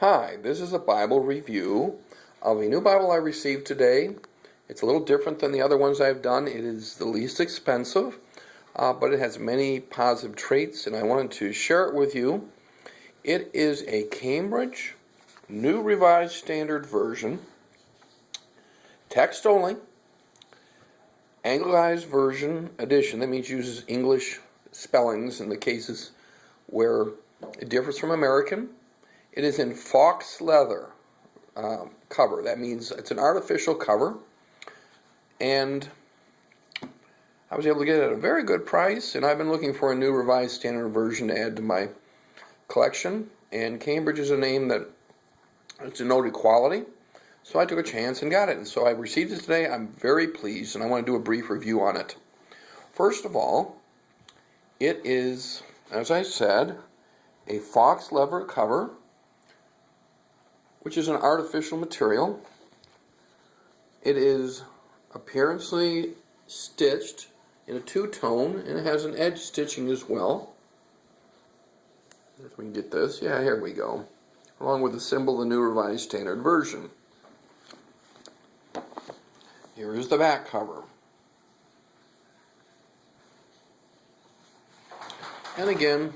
Hi, this is a Bible review of a new Bible I received today. It's a little different than the other ones I've done. It is the least expensive, but it has many positive traits, and I wanted to share it with you. It is a Cambridge New Revised Standard Version, text only, Anglicized Version edition. That means it uses English spellings in the cases where it differs from American. It is in fox leather cover. That means it's an artificial cover. And I was able to get it at a very good price. And I've been looking for a new revised standard version to add to my collection. And Cambridge is a name that denoted quality. So I took a chance and got it. And so I received it today. I'm very pleased. And I want to do a brief review on it. First of all, it is, as I said, a fox leather cover, which is an artificial material. It is apparently stitched in a two-tone, and it has an edge stitching as well. If we can get this, yeah, here we go. Along with the symbol of the New Revised Standard Version. Here is the back cover. And again,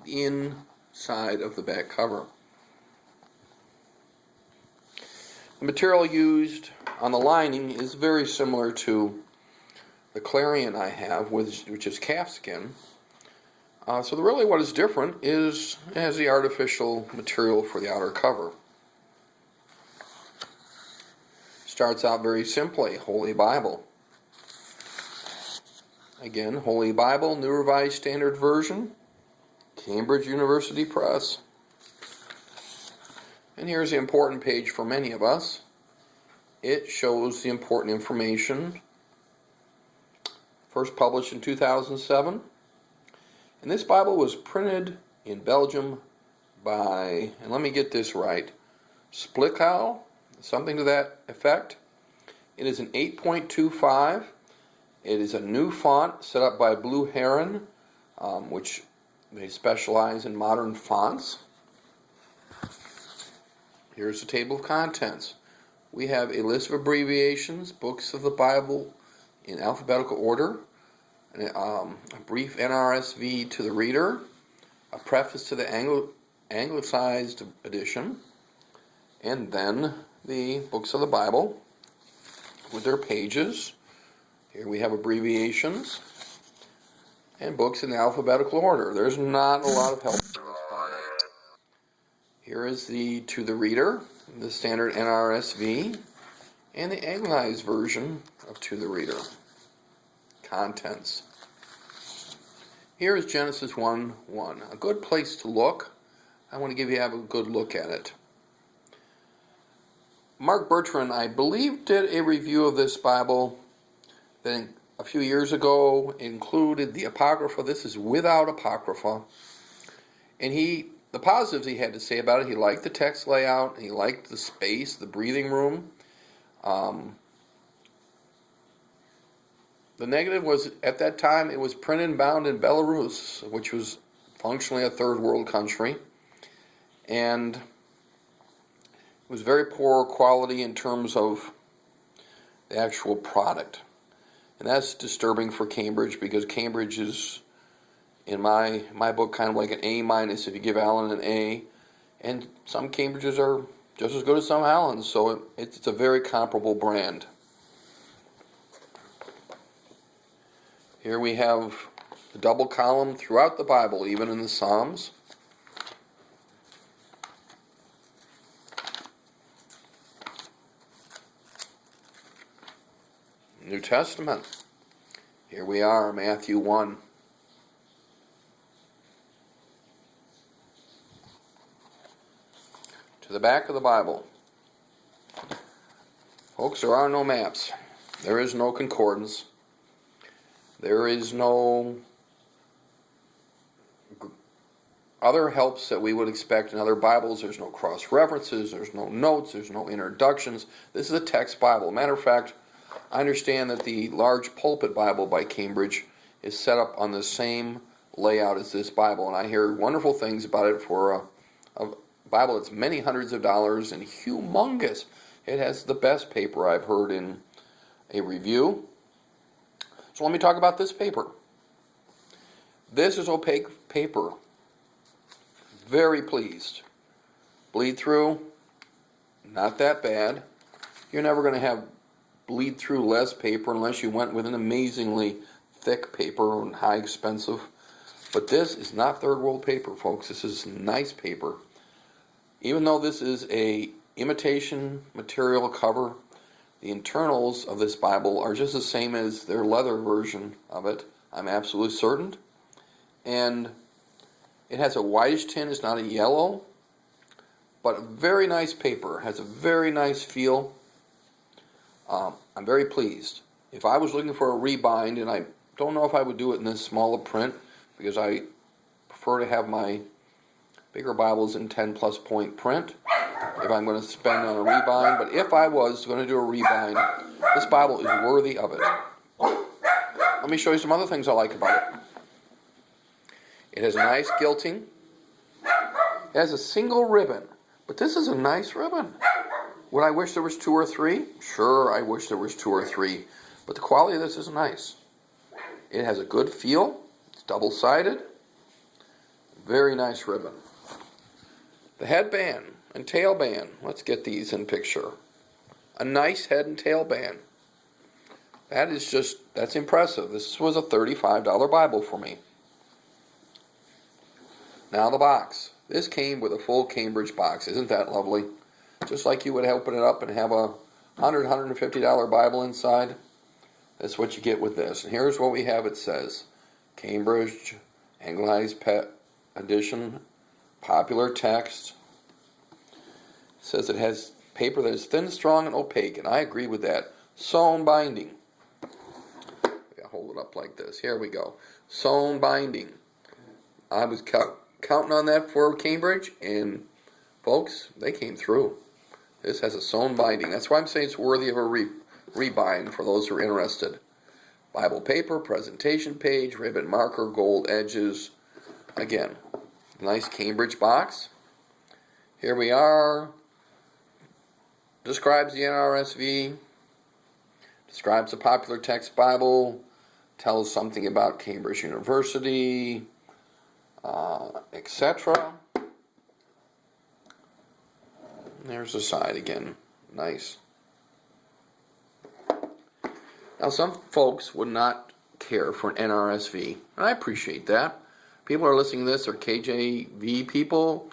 the inside of the back cover. The material used on the lining is very similar to the Clarion I have, which is calfskin. So really what is different is it has the artificial material for the outer cover. Starts out very simply, Holy Bible. Again, Holy Bible, New Revised Standard Version, Cambridge University Press. And here's the important page for many of us. It shows the important information. First published in 2007. And this Bible was printed in Belgium by, and let me get this right, Splichau, something to that effect. It is an 8.25. It is a new font set up by Blue Heron, which they specialize in modern fonts. Here's the table of contents. We have a list of abbreviations, books of the Bible in alphabetical order, a brief NRSV to the reader, a preface to the Anglicized edition, and then the books of the Bible with their pages. Here we have abbreviations and books in alphabetical order. There's not a lot of help in this Bible. Here is the to the reader, the standard NRSV, and the Anglicized version of to the reader. Contents. Here is Genesis 1:1. A good place to look. I want to have a good look at it. Mark Bertrand, I believe, did a review of this Bible that a few years ago included the Apocrypha. This is without Apocrypha. And the positives he had to say about it, he liked the text layout, he liked the space, the breathing room. The negative was, at that time, it was printed and bound in Belarus, which was functionally a third world country. And it was very poor quality in terms of the actual product. And that's disturbing for Cambridge, because Cambridge is, in my book, kind of like an A- if you give Allen an A. And some Cambridges are just as good as some Allens, so it's a very comparable brand. Here we have the double column throughout the Bible, even in the Psalms. New Testament. Here we are, Matthew 1. To the back of the Bible. Folks, there are no maps. There is no concordance. There is no other helps that we would expect in other Bibles. There's no cross-references. There's no notes. There's no introductions. This is a text Bible. Matter of fact, I understand that the large pulpit Bible by Cambridge is set up on the same layout as this Bible, and I hear wonderful things about it for Bible that's many hundreds of dollars and humongous. It has the best paper I've heard in a review. So let me talk about this paper. This is opaque paper. Very pleased. Bleed through, not that bad. You're never going to have bleed through less paper unless you went with an amazingly thick paper and high expensive. But this is not third world paper, folks. This is nice paper. Even though this is a imitation material cover, the internals of this Bible are just the same as their leather version of it. I'm absolutely certain. And it has a whitish tint. It's not a yellow, but a very nice paper. Has a very nice feel. I'm very pleased. If I was looking for a rebind, and I don't know if I would do it in this smaller print, because I prefer to have my bigger Bibles in 10 plus point print if I'm going to spend on a rebind. But if I was going to do a rebind, this Bible is worthy of it. Let me show you some other things I like about it. It has nice gilting. It has a single ribbon, but this is a nice ribbon. Would I wish there was 2 or 3? Sure, I wish there was 2 or 3, but the quality of this is nice. It has a good feel. It's double-sided. Very nice ribbon. The headband and tail band. Let's get these in picture. A nice head and tail band. That's impressive. This was a $35 Bible for me. Now the box. This came with a full Cambridge box. Isn't that lovely? Just like you would open it up and have a $100, $150 Bible inside. That's what you get with this. And here's what we have. It says, Cambridge, Anglicized Pet Edition, popular text. It says it has paper that is thin, strong, and opaque, and I agree with that. Sewn binding. I'll hold it up like this. Here we go. Sewn binding. I was counting on that for Cambridge, and folks, they came through. This has a sewn binding. That's why I'm saying it's worthy of a rebind for those who are interested. Bible paper, presentation page, ribbon marker, gold edges. Again, nice Cambridge box. Here we are. Describes the NRSV. Describes the popular text Bible. Tells something about Cambridge University, etc. There's the side again. Nice. Now, some folks would not care for an NRSV, and I appreciate that. People are listening to this are KJV people,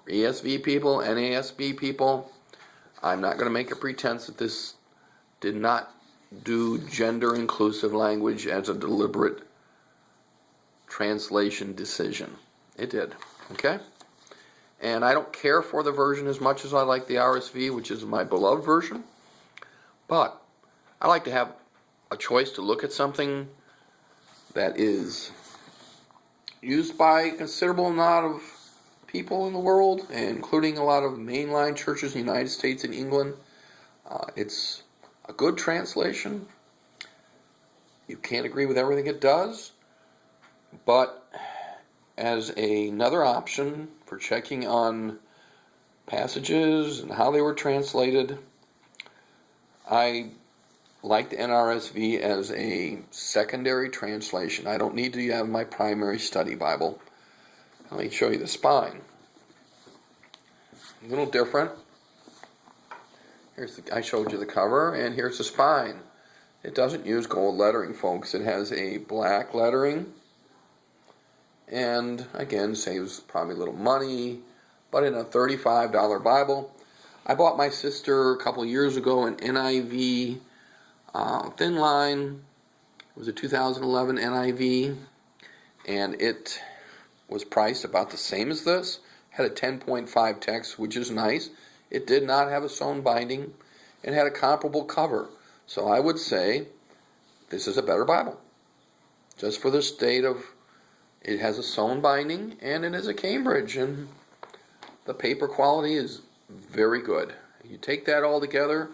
ESV people, NASB people. I'm not going to make a pretense that this did not do gender-inclusive language as a deliberate translation decision. It did, okay? And I don't care for the version as much as I like the RSV, which is my beloved version. But I like to have a choice to look at something that is used by a considerable amount of people in the world, including a lot of mainline churches in the United States and England. It's a good translation. You can't agree with everything it does, but as another option for checking on passages and how they were translated, I like the NRSV as a secondary translation. I don't need to have my primary study Bible. Let me show you the spine. A little different. I showed you the cover, and here's the spine. It doesn't use gold lettering, folks. It has a black lettering, and again, saves probably a little money, but in a $35 Bible. I bought my sister a couple years ago an NIV thin line. It was a 2011 NIV, and it was priced about the same as this. Had a 10.5 text, which is nice. It did not have a sewn binding and had a comparable cover. So I would say this is a better Bible. Just for the state of it has a sewn binding and it is a Cambridge, and the paper quality is very good. You take that all together,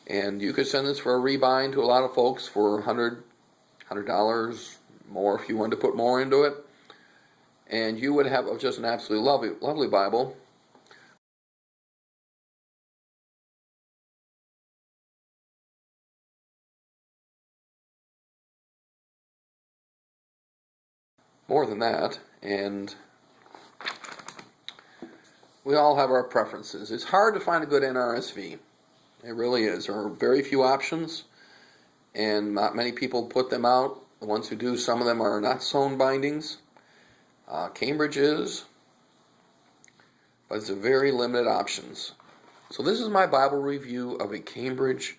and you could send this for a rebind to a lot of folks for $100 more if you wanted to put more into it. And you would have just an absolutely lovely Bible. more than that, and we all have our preferences. It's hard to find a good NRSV. It really is. There are very few options, and not many people put them out. The ones who do, some of them are not sewn bindings. Cambridge is, but it's a very limited options. So this is my Bible review of a Cambridge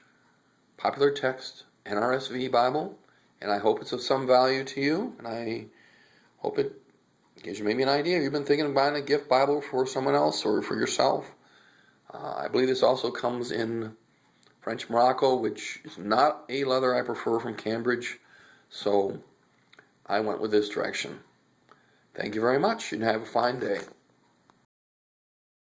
Popular Text NRSV Bible, and I hope it's of some value to you, and I hope it gives you maybe an idea. You've been thinking of buying a gift Bible for someone else or for yourself. I believe this also comes in French Morocco, which is not a leather I prefer from Cambridge, so I went with this direction. Thank you very much, and have a fine day.